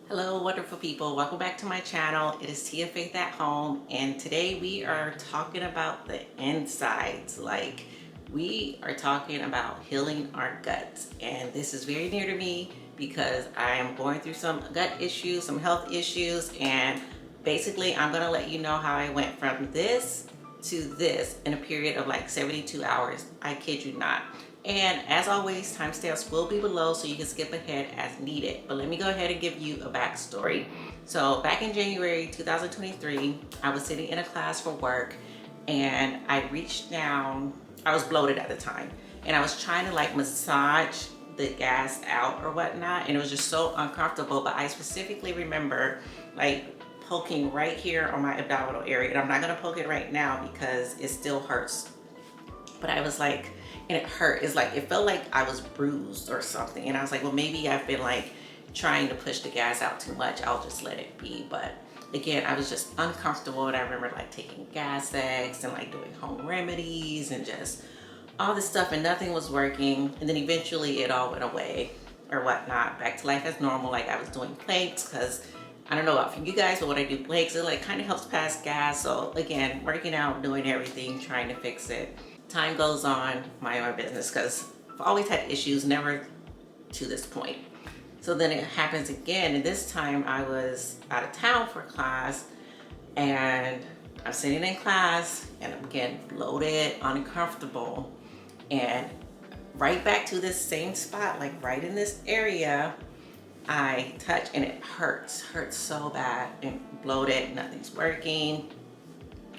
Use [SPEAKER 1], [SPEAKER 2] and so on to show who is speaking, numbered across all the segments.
[SPEAKER 1] Hello, wonderful people. Welcome back to my channel. It is Tia Faith at Home, and today we are talking about the insides. Like, we are talking about healing our guts, and this is very near to me because I am going through some gut issues, some health issues, and basically I'm going to let you know how I went from this to this in a period of like 72 hours. I kid you not. And as always, timestamps will be below so you can skip ahead as needed. But let me go ahead and give you a backstory. So back in January 2023, I was sitting in a class for work and I reached down. I was bloated at the time and I was trying to like massage the gas out or whatnot, and it was just so uncomfortable. But I specifically remember like poking right here on my abdominal area, and I'm not gonna poke it right now because it still hurts. But I was like, and it hurt. It's like, it felt like I was bruised or something. And I was like, well, maybe I've been like trying to push the gas out too much. I'll just let it be. But again, I was just uncomfortable. And I remember like taking gas eggs and like doing home remedies and just all this stuff, and nothing was working. And then eventually it all went away or whatnot. Back to life as normal. Like, I was doing planks because I don't know about you guys, but when I do planks, it like kind of helps pass gas. So again, working out, doing everything, trying to fix it. Time goes on, mind my business, because I've always had issues, never to this point. So then it happens again, and this time I was out of town for class, and I'm sitting in class, and I'm again bloated, uncomfortable, and right back to this same spot, like right in this area, I touch and it hurts so bad, and bloated, nothing's working,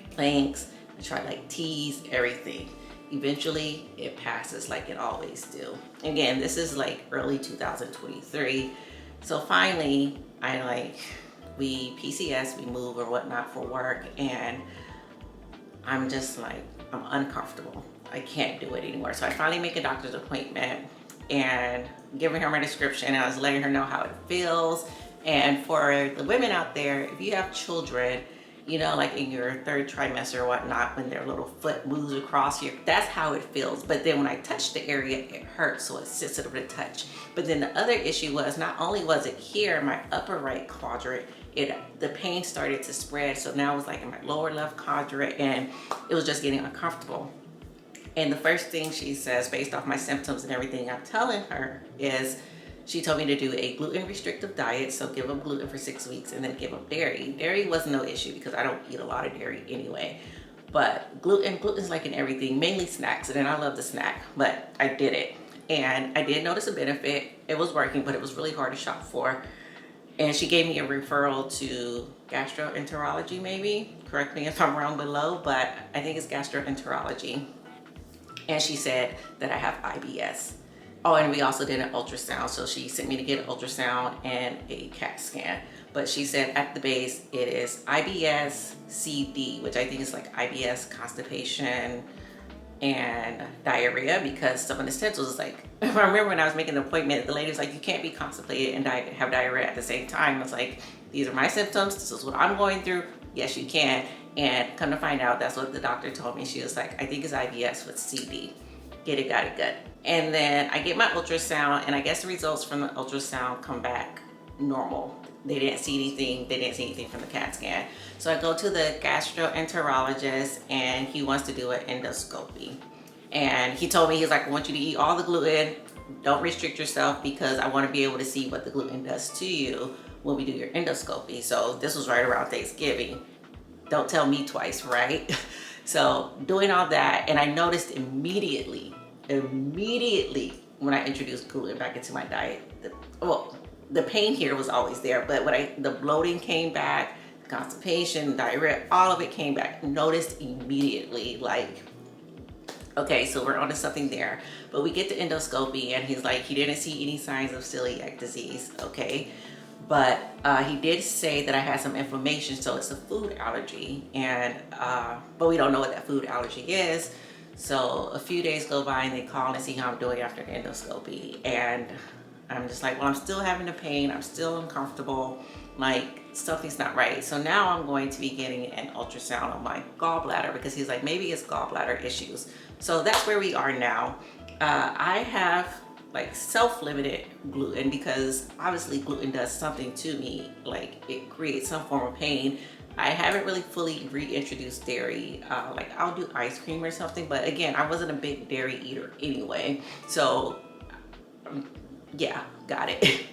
[SPEAKER 1] planks, I tried like teas, everything. Eventually it passes like it always do. Again, this is like early 2023. So finally we PCS, we move or whatnot for work, and I'm just like, I'm uncomfortable. I can't do it anymore. So I finally make a doctor's appointment and giving her my description, and I was letting her know how it feels. And for the women out there, if you have children, you know, like in your third trimester or whatnot, when their little foot moves across here, that's how it feels. But then when I touch the area, it hurts, so it's sensitive to touch. But then the other issue was, not only was it here, my upper right quadrant, the pain started to spread. So now it was like in my lower left quadrant, and it was just getting uncomfortable. And the first thing she says, based off my symptoms and everything I'm telling her, is she told me to do a gluten restrictive diet, so give up gluten for 6 weeks and then give up dairy. Dairy was no issue because I don't eat a lot of dairy anyway. But gluten's like in everything, mainly snacks, and I love the snack, but I did it. And I did notice a benefit. It was working, but it was really hard to shop for. And she gave me a referral to gastroenterology, maybe. Correct me if I'm wrong below, but I think it's gastroenterology. And she said that I have IBS. Oh, and we also did an ultrasound. So she sent me to get an ultrasound and a CAT scan. But she said at the base, it is IBS CD, which I think is like IBS, constipation, and diarrhea, because some of the stencils is like, I remember when I was making an appointment, the lady was like, you can't be constipated and have diarrhea at the same time. I was like, these are my symptoms. This is what I'm going through. Yes, you can. And come to find out, that's what the doctor told me. She was like, I think it's IBS with CD. Get it, got it, good. And then I get my ultrasound, and I guess the results from the ultrasound come back normal. They didn't see anything. They didn't see anything from the CAT scan. So I go to the gastroenterologist, and he wants to do an endoscopy. And he told me, he's like, I want you to eat all the gluten. Don't restrict yourself, because I want to be able to see what the gluten does to you when we do your endoscopy. So this was right around Thanksgiving. Don't tell me twice, right? So doing all that, and I noticed immediately when I introduced gluten back into my diet, the pain here was always there, but when the bloating came back, constipation, diarrhea, all of it came back. Noticed immediately, like, okay, so we're onto something there. But we get the endoscopy, and he's like, he didn't see any signs of celiac disease, okay? But he did say that I had some inflammation, so it's a food allergy, and but we don't know what that food allergy is. So a few days go by, and they call and see how I'm doing after the endoscopy, and I'm just like, well, I'm still having the pain, I'm still uncomfortable, like something's not right. So now I'm going to be getting an ultrasound on my gallbladder, because he's like, maybe it's gallbladder issues. So that's where we are now. I have like self-limited gluten, because obviously gluten does something to me, like it creates some form of pain. I haven't really fully reintroduced dairy. Like I'll do ice cream or something, but again, I wasn't a big dairy eater anyway. So yeah, got it.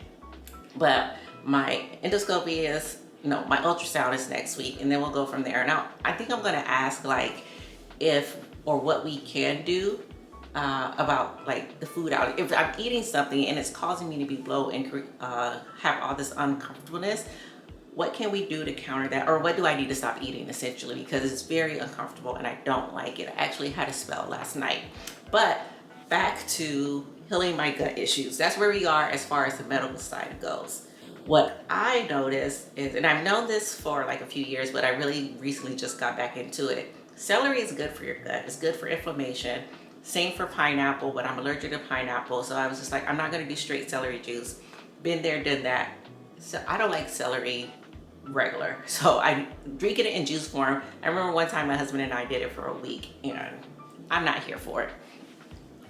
[SPEAKER 1] But my endoscopy is, no, my ultrasound is next week, and then we'll go from there. Now, I think I'm gonna ask like if or what we can do about like the food out. If I'm eating something and it's causing me to be bloated and have all this uncomfortableness, what can we do to counter that? Or what do I need to stop eating essentially? Because it's very uncomfortable and I don't like it. I actually had a spell last night. But back to healing my gut issues. That's where we are as far as the medical side goes. What I noticed is, and I've known this for like a few years, but I really recently just got back into it. Celery is good for your gut. It's good for inflammation. Same for pineapple, but I'm allergic to pineapple. So I was just like, I'm not gonna do straight celery juice. Been there, done that. So I don't like celery regular. So I drink it in juice form. I remember one time my husband and I did it for a week, and I'm not here for it.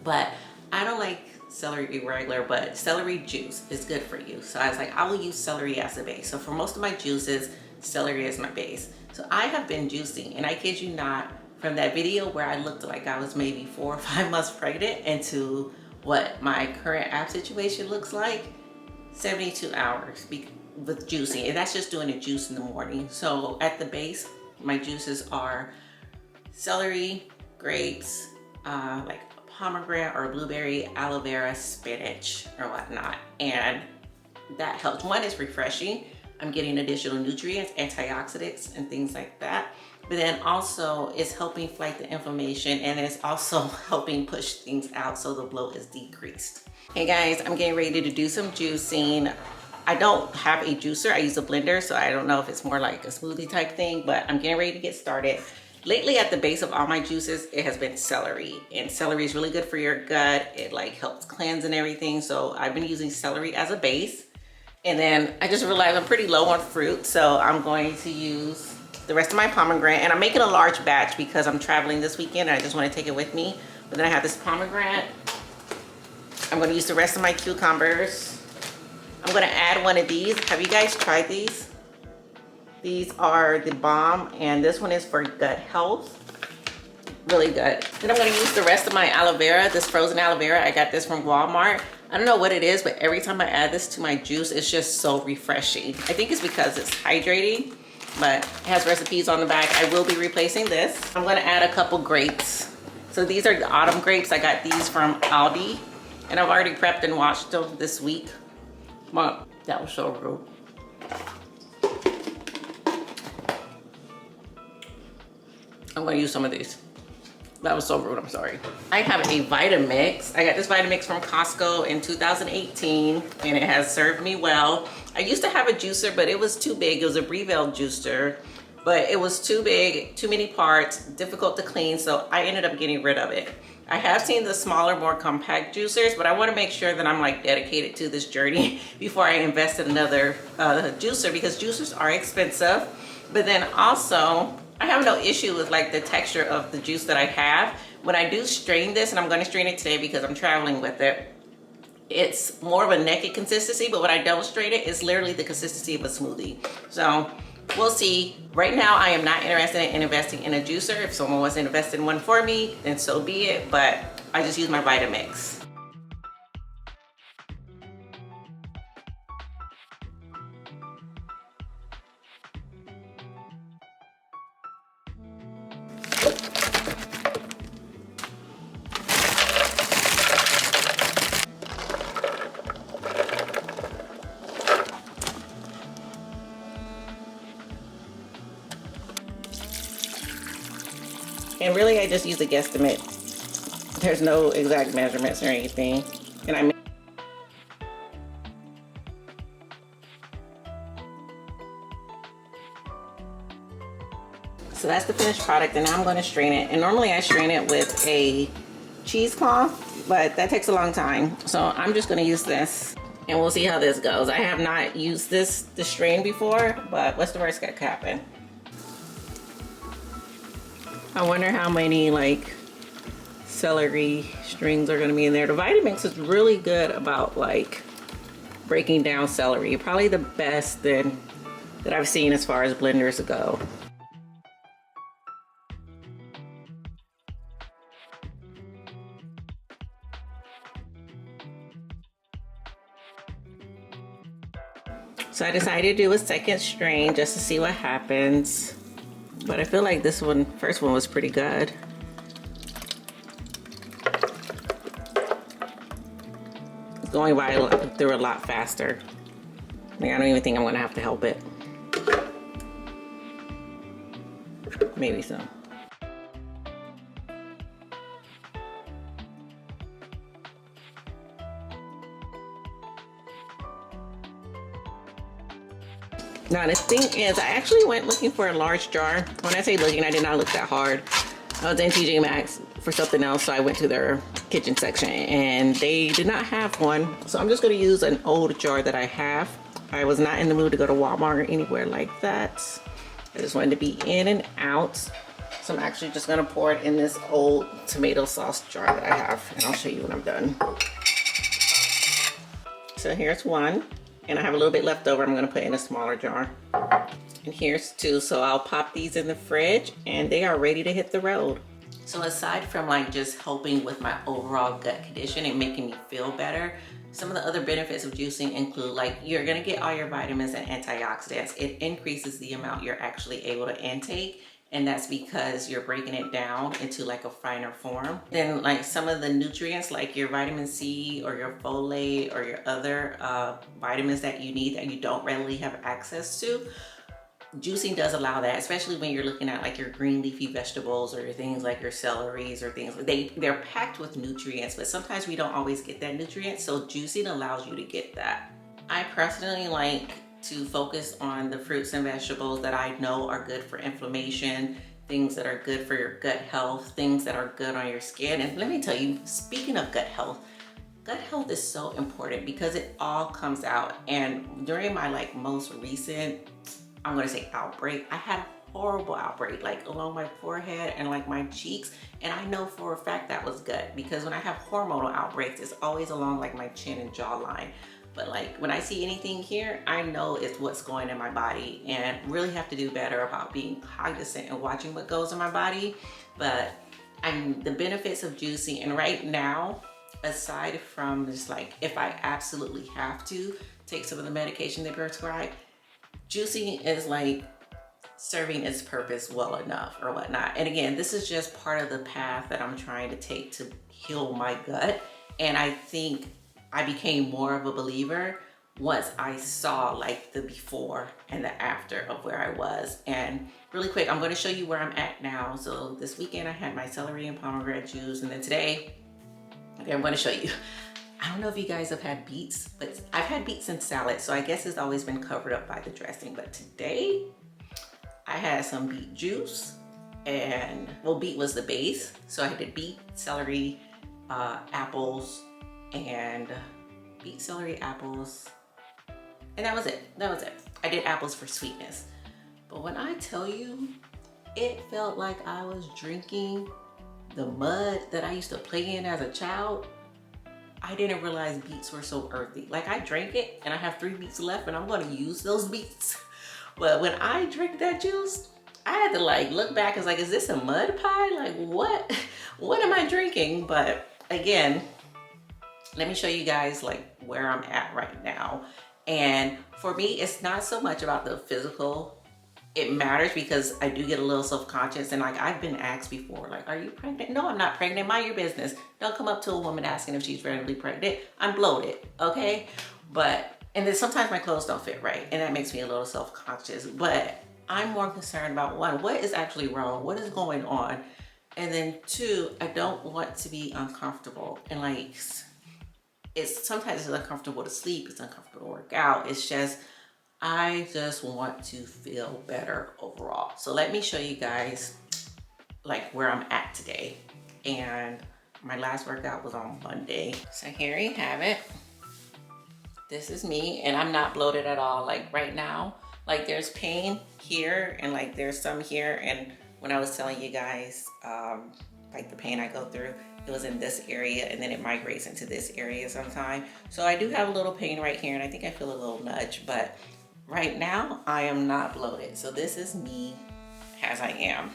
[SPEAKER 1] But I don't like celery regular, but celery juice is good for you. So I was like, I will use celery as a base. So for most of my juices, celery is my base. So I have been juicing, and I kid you not, from that video where I looked like I was maybe 4 or 5 months pregnant into what my current app situation looks like, 72 hours with juicing. And that's just doing a juice in the morning. So at the base, my juices are celery, grapes, like pomegranate or blueberry, aloe vera, spinach, or whatnot. And that helps. One, is refreshing. I'm getting additional nutrients, antioxidants, and things like that. But then also it's helping fight the inflammation, and it's also helping push things out so the bloat is decreased. Hey guys, I'm getting ready to do some juicing. I don't have a juicer, I use a blender, so I don't know if it's more like a smoothie type thing, but I'm getting ready to get started. Lately, at the base of all my juices, it has been celery, and celery is really good for your gut. It like helps cleanse and everything. So I've been using celery as a base. And then I just realized I'm pretty low on fruit, so I'm going to use the rest of my pomegranate, and I'm making a large batch because I'm traveling this weekend and I just want to take it with me. But then I have this pomegranate. I'm going to use the rest of my cucumbers. I'm going to add one of these. Have you guys tried these? These are the bomb, and this one is for gut health. Really good. Then I'm going to use the rest of my aloe vera, this frozen aloe vera. I got this from Walmart. I don't know what it is, but every time I add this to my juice, it's just so refreshing. I think it's because it's hydrating, but it has recipes on the back. I will be replacing this. I'm going to add a couple grapes. So these are the autumn grapes. I got these from Aldi, and I've already prepped and washed them this week. But that was so rude. I'm going to use some of these. That was so rude, I'm sorry. I have a Vitamix. I got this Vitamix from Costco in 2018, and it has served me well. I used to have a juicer, but it was too big. It was a Breville juicer, but it was too big, too many parts, difficult to clean, so I ended up getting rid of it. I have seen the smaller, more compact juicers, but I want to make sure that I'm like dedicated to this journey before I invest in another juicer, because juicers are expensive. But then also, I have no issue with like the texture of the juice that I have. When I do strain this, and I'm going to strain it today because I'm traveling with it, it's more of a naked consistency, but when I don't strain it, it's literally the consistency of a smoothie. So we'll see. Right now, I am not interested in investing in a juicer. If someone wants to invest in one for me, then so be it, but I just use my Vitamix. And really, I just use a guesstimate. There's no exact measurements or anything. And I So that's the finished product, and now I'm going to strain it. And normally I strain it with a cheesecloth, but that takes a long time. So I'm just going to use this, and we'll see how this goes. I have not used this strain before, but what's the worst that could happen? I wonder how many like celery strings are gonna be in there. The Vitamix is really good about like breaking down celery. Probably the best that I've seen as far as blenders go. So I decided to do a second strain just to see what happens. But I feel like this one, first one was pretty good. It's going through a lot faster. Like, I don't even think I'm gonna have to help it. Maybe so. Now the thing is, I actually went looking for a large jar. When I say looking, I did not look that hard. I was in TJ Maxx for something else, so I went to their kitchen section and they did not have one. So I'm just gonna use an old jar that I have. I was not in the mood to go to Walmart or anywhere like that. I just wanted to be in and out. So I'm actually just gonna pour it in this old tomato sauce jar that I have, and I'll show you when I'm done. So here's one. And I have a little bit left over. I'm gonna put in a smaller jar. And here's two. So I'll pop these in the fridge and they are ready to hit the road. So aside from like just helping with my overall gut condition and making me feel better, some of the other benefits of juicing include like you're gonna get all your vitamins and antioxidants. It increases the amount you're actually able to intake. And that's because you're breaking it down into like a finer form. Then like some of the nutrients like your vitamin C or your folate or your other vitamins that you need that you don't readily have access to, juicing does allow that, especially when you're looking at like your green leafy vegetables or your things like your celeries or things. They're packed with nutrients, but sometimes we don't always get that nutrient. So juicing allows you to get that. I personally like to focus on the fruits and vegetables that I know are good for inflammation, things that are good for your gut health, things that are good on your skin. And let me tell you, speaking of gut health is so important because it all comes out. And during my like most recent, I'm gonna say outbreak, I had a horrible outbreak like along my forehead and like my cheeks. And I know for a fact that was gut because when I have hormonal outbreaks, it's always along like my chin and jawline. But like when I see anything here, I know it's what's going in my body and really have to do better about being cognizant and watching what goes in my body. But the benefits of juicing, and right now, aside from just like if I absolutely have to take some of the medication they prescribe, juicing is like serving its purpose well enough or whatnot. And again, this is just part of the path that I'm trying to take to heal my gut. And I think I became more of a believer once I saw like the before and the after of where I was. And really quick, I'm going to show you where I'm at now. So this weekend I had my celery and pomegranate juice, and then today, okay, I'm going to show you. I don't know if you guys have had beets, but I've had beets in salad, so I guess it's always been covered up by the dressing. But today I had some beet juice, and well, beet was the base. So I did beet, celery, apples, and beet, celery, apples, and that was it. I did apples for sweetness. But when I tell you, it felt like I was drinking the mud that I used to play in as a child. I didn't realize beets were so earthy. Like I drank it and I have 3 beets left and I'm gonna use those beets. But when I drink that juice, I had to like look back and was like, is this a mud pie? Like what am I drinking? But again, let me show you guys like where I'm at right now. And for me, it's not so much about the physical. It matters because I do get a little self-conscious, and like I've been asked before, like, are you pregnant? No, I'm not pregnant. Mind your business. Don't come up to a woman asking if she's randomly pregnant. I'm bloated, okay? And then sometimes my clothes don't fit right, and that makes me a little self-conscious. But I'm more concerned about one, what is actually wrong? What is going on? And then 2, I don't want to be uncomfortable. And like, sometimes it's uncomfortable to sleep, it's uncomfortable to work out. It's just, I just want to feel better overall. So let me show you guys like where I'm at today. And my last workout was on Monday. So here you have it. This is me, and I'm not bloated at all. Like right now, like there's pain here and like there's some here. And when I was telling you guys, like the pain I go through, it was in this area and then it migrates into this area sometime. So I do have a little pain right here and I think I feel a little nudge, but right now I am not bloated. So this is me as I am.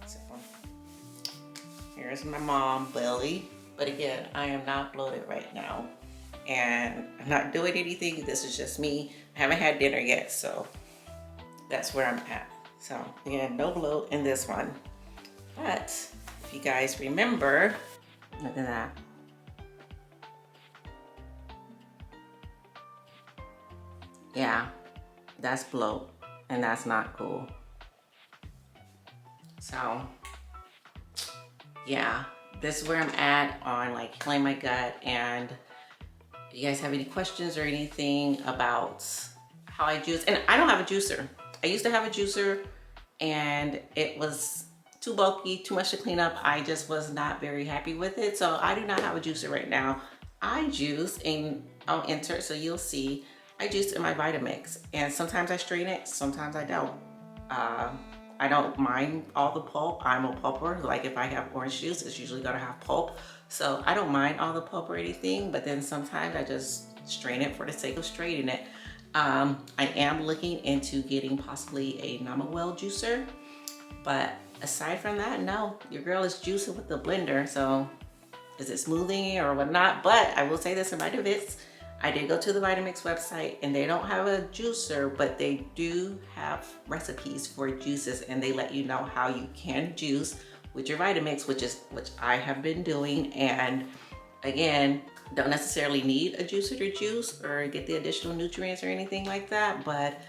[SPEAKER 1] So here's my mom belly. But again, I am not bloated right now. And I'm not doing anything. This is just me. I haven't had dinner yet, so that's where I'm at. So again, no bloat in this one. But if you guys remember, look at that. Yeah, that's bloat and that's not cool. So yeah, this is where I'm at on like healing my gut. And if you guys have any questions or anything about how I juice, and I don't have a juicer. I used to have a juicer and it was too bulky, too much to clean up. I just was not very happy with it. So I do not have a juicer right now. I juice, and I'll insert so you'll see. I juice in my Vitamix, and sometimes I strain it, sometimes I don't. I don't mind all the pulp. I'm a pulper. Like if I have orange juice, it's usually gonna have pulp. So I don't mind all the pulp or anything, but then sometimes I just strain it for the sake of straining it. I am looking into getting possibly a Well juicer, but aside from that, no, your girl is juicing with the blender. So is it smoothing or whatnot? But I will say this in my defense, I did go to the Vitamix website and they don't have a juicer, but they do have recipes for juices and they let you know how you can juice with your Vitamix, which I have been doing. And again, don't necessarily need a juicer to juice or get the additional nutrients or anything like that. But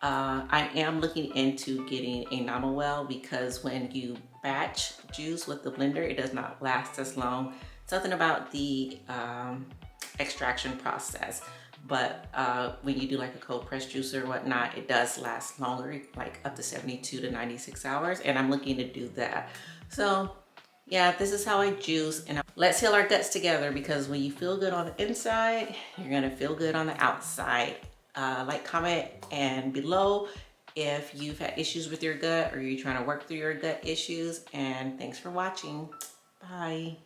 [SPEAKER 1] I am looking into getting a Well because when you batch juice with the blender, it does not last as long. Something about the extraction process, but when you do like a cold press juice or whatnot, it does last longer, like up to 72 to 96 hours, and I'm looking to do that. So yeah, this is how I juice, and let's heal our guts together, because when you feel good on the inside, you're gonna feel good on the outside. Like, comment, and below if you've had issues with your gut or you're trying to work through your gut issues, and thanks for watching. Bye.